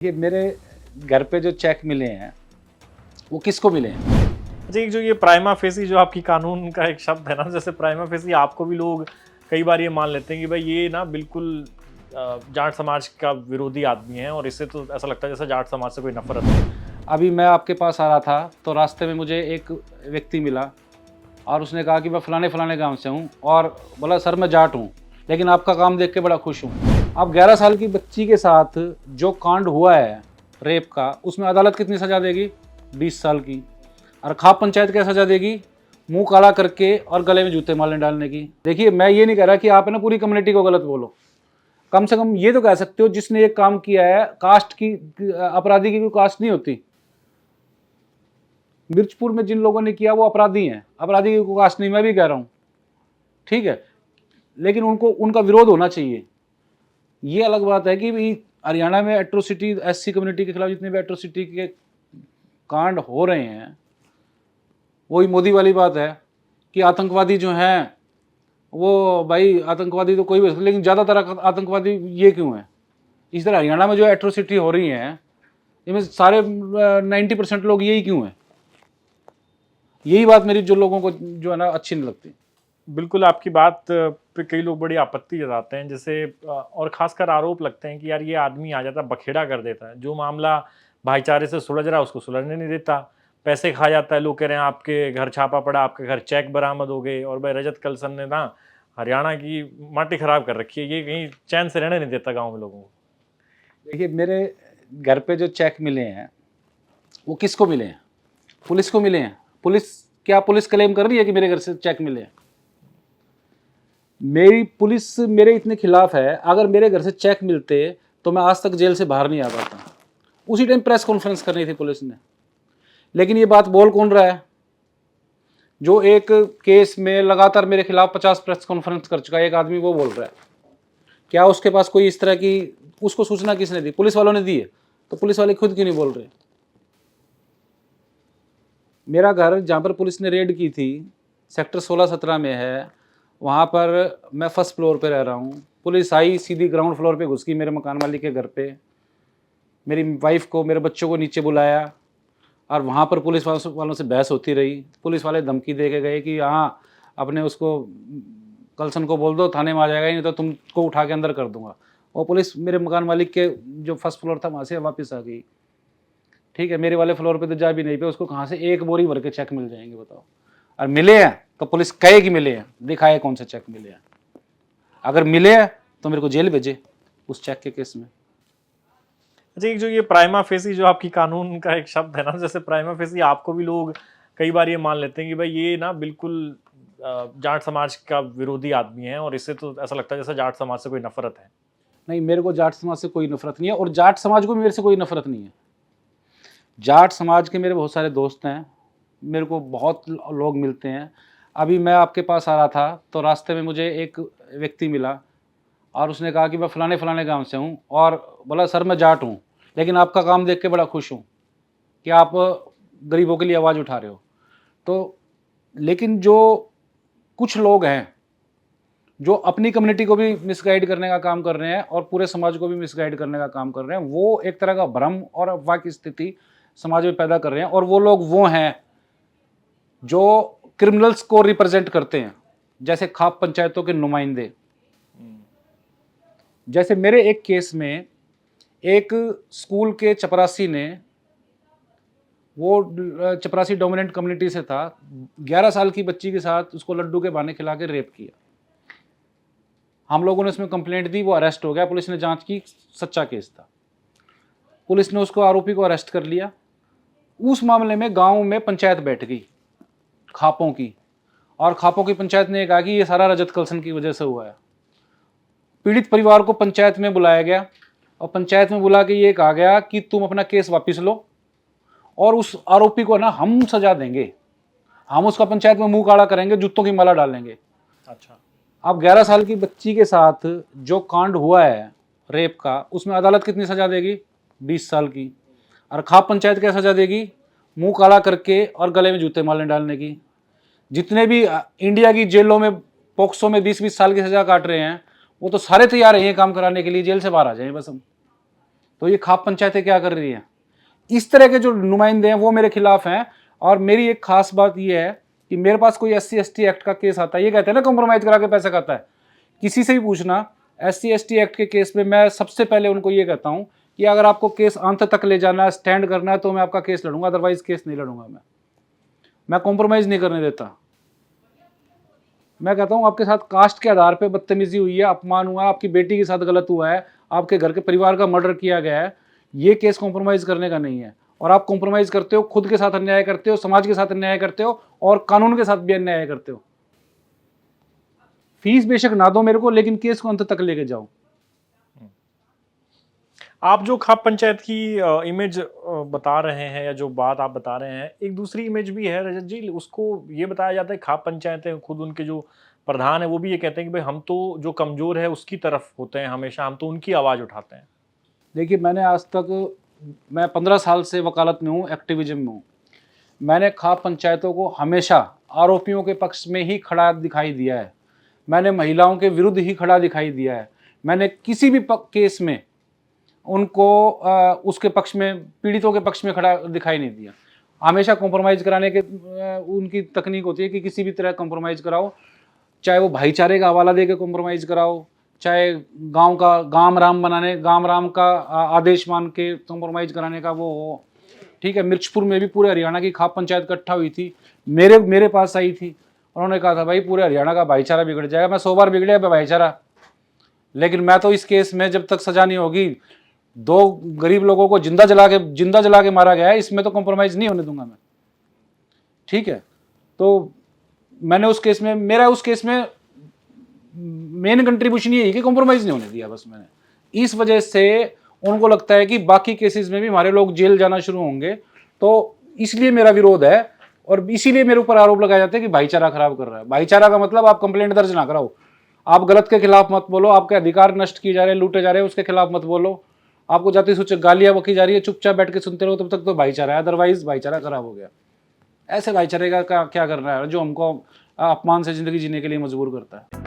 ये मेरे घर पे जो चेक मिले हैं वो किसको मिले हैं? अच्छा, एक जो ये प्राइमा फेसी जो आपकी कानून का एक शब्द है ना, जैसे प्राइमा फेसी आपको भी लोग कई बार ये मान लेते हैं कि भाई ये ना बिल्कुल जाट समाज का विरोधी आदमी है और इससे तो ऐसा लगता है जैसे जाट समाज से कोई नफरत है। अभी मैं आपके पास आ रहा था तो रास्ते में मुझे एक व्यक्ति मिला और उसने कहा कि मैं फलाने फलाने गांव से हूँ और बोला सर मैं जाट हूँ, लेकिन आपका काम देख के बड़ा खुश हूँ। अब 11 साल की बच्ची के साथ जो कांड हुआ है रेप का, उसमें अदालत कितनी सज़ा देगी? 20 साल की। और खाप पंचायत क्या सज़ा देगी? मुंह काला करके और गले में जूते मारने डालने की। देखिए, मैं ये नहीं कह रहा कि आप है ना पूरी कम्युनिटी को गलत बोलो, कम से कम ये तो कह सकते हो जिसने ये काम किया है कास्ट की, अपराधी की कोई कास्ट नहीं होती। मिर्चपुर में जिन लोगों ने किया वो अपराधी हैं, अपराधी की कोई कास्ट नहीं, मैं भी कह रहा हूँ, ठीक है, लेकिन उनको उनका विरोध होना चाहिए। ये अलग बात है कि भाई हरियाणा में एट्रोसिटी, एससी कम्युनिटी के खिलाफ जितने भी एट्रोसिटी के कांड हो रहे हैं, वही मोदी वाली बात है कि आतंकवादी जो हैं वो, भाई आतंकवादी तो कोई भी, लेकिन ज़्यादातर आतंकवादी ये क्यों है? इस तरह हरियाणा में जो एट्रोसिटी हो रही है इनमें सारे 90% लोग यही क्यों हैं? यही बात मेरी जो लोगों को जो है ना अच्छी नहीं लगती। बिल्कुल आपकी बात पे कई लोग बड़ी आपत्ति जताते हैं, जैसे और खासकर आरोप लगते हैं कि यार ये आदमी आ जाता बखेड़ा कर देता है, जो मामला भाईचारे से सुलझ रहा है उसको सुलझने नहीं देता, पैसे खा जाता है। लोग कह रहे हैं आपके घर छापा पड़ा, आपके घर चेक बरामद हो गए और भाई रजत कलसन ने ना हरियाणा की माटी खराब कर रखी है, ये कहीं चैन से रहने नहीं देता गाँव में लोगों को। देखिए, मेरे घर पे जो चेक मिले हैं वो किसको मिले हैं? पुलिस को मिले हैं। पुलिस क्लेम कर रही है कि मेरे घर से चेक मिले हैं? मेरी पुलिस मेरे इतने खिलाफ है, अगर मेरे घर से चेक मिलते तो मैं आज तक जेल से बाहर नहीं आ पाता। उसी टाइम प्रेस कॉन्फ्रेंस करनी थी पुलिस ने, लेकिन ये बात बोल कौन रहा है? जो एक केस में लगातार मेरे खिलाफ 50 प्रेस कॉन्फ्रेंस कर चुका है एक आदमी, वो बोल रहा है। क्या उसके पास कोई इस तरह की, उसको सूचना किसने दी? पुलिस वालों ने दी है, तो पुलिस वाले खुद क्यों नहीं बोल रहे? मेरा घर जहाँ पर पुलिस ने रेड की थी सेक्टर 16-17 में है, वहाँ पर मैं फर्स्ट फ्लोर पे रह रहा हूँ। पुलिस आई, सीधी ग्राउंड फ्लोर पे घुस गई मेरे मकान मालिक के घर पे, मेरी वाइफ को, मेरे बच्चों को नीचे बुलाया और वहाँ पर पुलिस वालों से बहस होती रही। पुलिस वाले धमकी दे के गए कि हाँ, अपने उसको कलसन को बोल दो थाने में आ जाएगा, नहीं तो तुमको उठा के अंदर कर दूंगा। वो पुलिस मेरे मकान मालिक के जो फर्स्ट फ्लोर था वहाँ से वापस आ गई। ठीक है, मेरे वाले फ्लोर पे तो जा भी नहीं पे, उसको कहाँ से एक बोरी भर के चेक मिल जाएंगे बताओ? और मिले हैं तो पुलिस कहे कि मिले हैं, दिखाए कौन से चेक मिले हैं। अगर मिले हैं तो मेरे को जेल भेजे उस चेक के केस में। अच्छा, एक जो ये प्राइमा फेसी जो आपकी कानून का एक शब्द है ना, जैसे प्राइमा फेसी आपको भी लोग कई बार ये मान लेते हैं कि भाई ये ना बिल्कुल जाट समाज का विरोधी आदमी है और इससे तो ऐसा लगता है जैसे जाट समाज से कोई नफरत है। नहीं, मेरे को जाट समाज से कोई नफरत नहीं है और जाट समाज को भी मेरे से कोई नफरत नहीं है। जाट समाज के मेरे बहुत सारे दोस्त हैं, मेरे को बहुत लोग मिलते हैं। अभी मैं आपके पास आ रहा था तो रास्ते में मुझे एक व्यक्ति मिला और उसने कहा कि मैं फलाने फलाने गांव से हूँ और बोला सर मैं जाट हूँ, लेकिन आपका काम देख के बड़ा खुश हूँ कि आप गरीबों के लिए आवाज़ उठा रहे हो। तो लेकिन जो कुछ लोग हैं जो अपनी कम्युनिटी को भी मिसगाइड करने का काम कर रहे हैं और पूरे समाज को भी मिसगाइड करने का काम कर रहे हैं, वो एक तरह का भ्रम और अफवाह की स्थिति समाज में पैदा कर रहे हैं। और वो लोग वो हैं जो क्रिमिनल्स को रिप्रेजेंट करते हैं, जैसे खाप पंचायतों के नुमाइंदे। जैसे मेरे एक केस में एक स्कूल के चपरासी ने, वो चपरासी डोमिनेंट कम्युनिटी से था, 11 साल की बच्ची के साथ उसको लड्डू के बहाने खिला के रेप किया। हम लोगों ने उसमें कंप्लेंट दी, वो अरेस्ट हो गया, पुलिस ने जांच की, सच्चा केस था। पुलिस ने उसको, आरोपी को अरेस्ट कर लिया। उस मामले में गांव में पंचायत बैठ गई खापों की, और खापों की पंचायत ने कहा कि ये सारा रजत कलसन की वजह से हुआ है। पीड़ित परिवार को पंचायत में बुलाया गया और पंचायत में बुला के ये कहा गया कि तुम अपना केस वापस लो और उस आरोपी को ना हम सजा देंगे, हम उसका पंचायत में मुंह काला करेंगे, जूतों की माला डालेंगे। अच्छा, अब 11 साल की बच्ची के साथ जो कांड हुआ है रेप का, उसमें अदालत कितनी सजा देगी? 20 साल की। और खाप पंचायत क्या सजा देगी? मुंह काला करके और गले में जूते मारने डालने की। जितने भी इंडिया की जेलों में पोक्सो में 20-20 साल की सजा काट रहे हैं, वो तो सारे तैयार हैं ये काम कराने के लिए, जेल से बाहर आ जाएं बस हम। तो ये खाप पंचायतें क्या कर रही हैं? इस तरह के जो नुमाइंदे हैं वो मेरे खिलाफ हैं। और मेरी एक खास बात ये है कि मेरे पास कोई SC/ST एक्ट का केस आता है, ये कहते हैं ना कॉम्प्रोमाइज करा के पैसा खाता है, किसी से भी पूछना SC/ST एक्ट के केस में मैं सबसे पहले उनको ये कहता हूँ कि अगर आपको केस अंत तक ले जाना है, स्टैंड करना है, तो मैं आपका केस लड़ूंगा, अदरवाइज केस नहीं लड़ूंगा। मैं कॉम्प्रोमाइज़ नहीं करने देता। मैं कहता हूँ आपके साथ कास्ट के आधार पे बदतमीजी हुई है, अपमान हुआ है, आपकी बेटी के साथ गलत हुआ है, आपके घर के परिवार का मर्डर किया गया है, ये केस कॉम्प्रोमाइज़ करने का नहीं है। और आप कॉम्प्रोमाइज़ करते हो, खुद के साथ अन्याय करते हो, समाज के साथ अन्याय करते हो और कानून के साथ भी अन्याय करते हो। फीस बेशक ना दो मेरे को, लेकिन केस को अंत तक लेके जाओ। आप जो खाप पंचायत की इमेज बता रहे हैं या जो बात आप बता रहे हैं, एक दूसरी इमेज भी है रजत जी, उसको ये बताया जाता है खाप पंचायतें खुद उनके जो प्रधान है वो भी ये कहते हैं कि भाई हम तो जो कमजोर है उसकी तरफ होते हैं हमेशा, हम तो उनकी आवाज उठाते हैं। देखिए, मैंने आज तक, मैं 15 साल से वकालत में हूँ, एक्टिविज्म में हूँ। मैंने खाप पंचायतों को हमेशा आरोपियों के पक्ष में ही खड़ा दिखाई दिया है। मैंने महिलाओं के विरुद्ध ही खड़ा दिखाई दिया है। मैंने किसी भी केस में उनको उसके पक्ष में, पीड़ितों के पक्ष में खड़ा दिखाई नहीं दिया। हमेशा कॉम्प्रोमाइज़ कराने के उनकी तकनीक होती है कि किसी भी तरह कॉम्प्रोमाइज़ कराओ, चाहे वो भाईचारे का हवाला दे के कॉम्प्रोमाइज़ कराओ, चाहे गांव का गाम राम बनाने, गाम राम का आदेश मान के कॉम्प्रोमाइज़ कराने का वो हो। ठीक है, मिर्चपुर में भी पूरे हरियाणा की खाप पंचायत इकट्ठा हुई थी, मेरे पास आई थी। उन्होंने कहा था भाई पूरे हरियाणा का भाईचारा बिगड़ जाएगा। मैं 100 बार बिगड़े भाईचारा, लेकिन मैं तो इस केस में जब तक सजा नहीं होगी, 2 गरीब लोगों को जिंदा जला के मारा गया है, इसमें तो कॉम्प्रोमाइज़ नहीं होने दूंगा मैं। ठीक है, तो मैंने उस केस में, मेरा उस केस में मेन कंट्रीब्यूशन ये है कि कॉम्प्रोमाइज़ नहीं होने दिया बस मैंने। इस वजह से उनको लगता है कि बाकी केसेस में भी हमारे लोग जेल जाना शुरू होंगे, तो इसलिए मेरा विरोध है। और इसीलिए मेरे ऊपर आरोप लगाया जाता है कि भाईचारा खराब कर रहा है। भाईचारा का मतलब आप कंप्लेंट दर्ज ना कराओ, आप गलत के खिलाफ मत बोलो, आपके अधिकार नष्ट किए जा रहे हैं, लूटे जा रहे हैं, उसके खिलाफ मत बोलो, आपको जाति सूचक गालियां बकी जा रही है, चुपचाप बैठ के सुनते रहो, तब तक तो भाईचारा है। अदरवाइज भाईचारा खराब हो गया। ऐसे भाईचारे का क्या करना है जो हमको अपमान से जिंदगी जीने के लिए मजबूर करता है।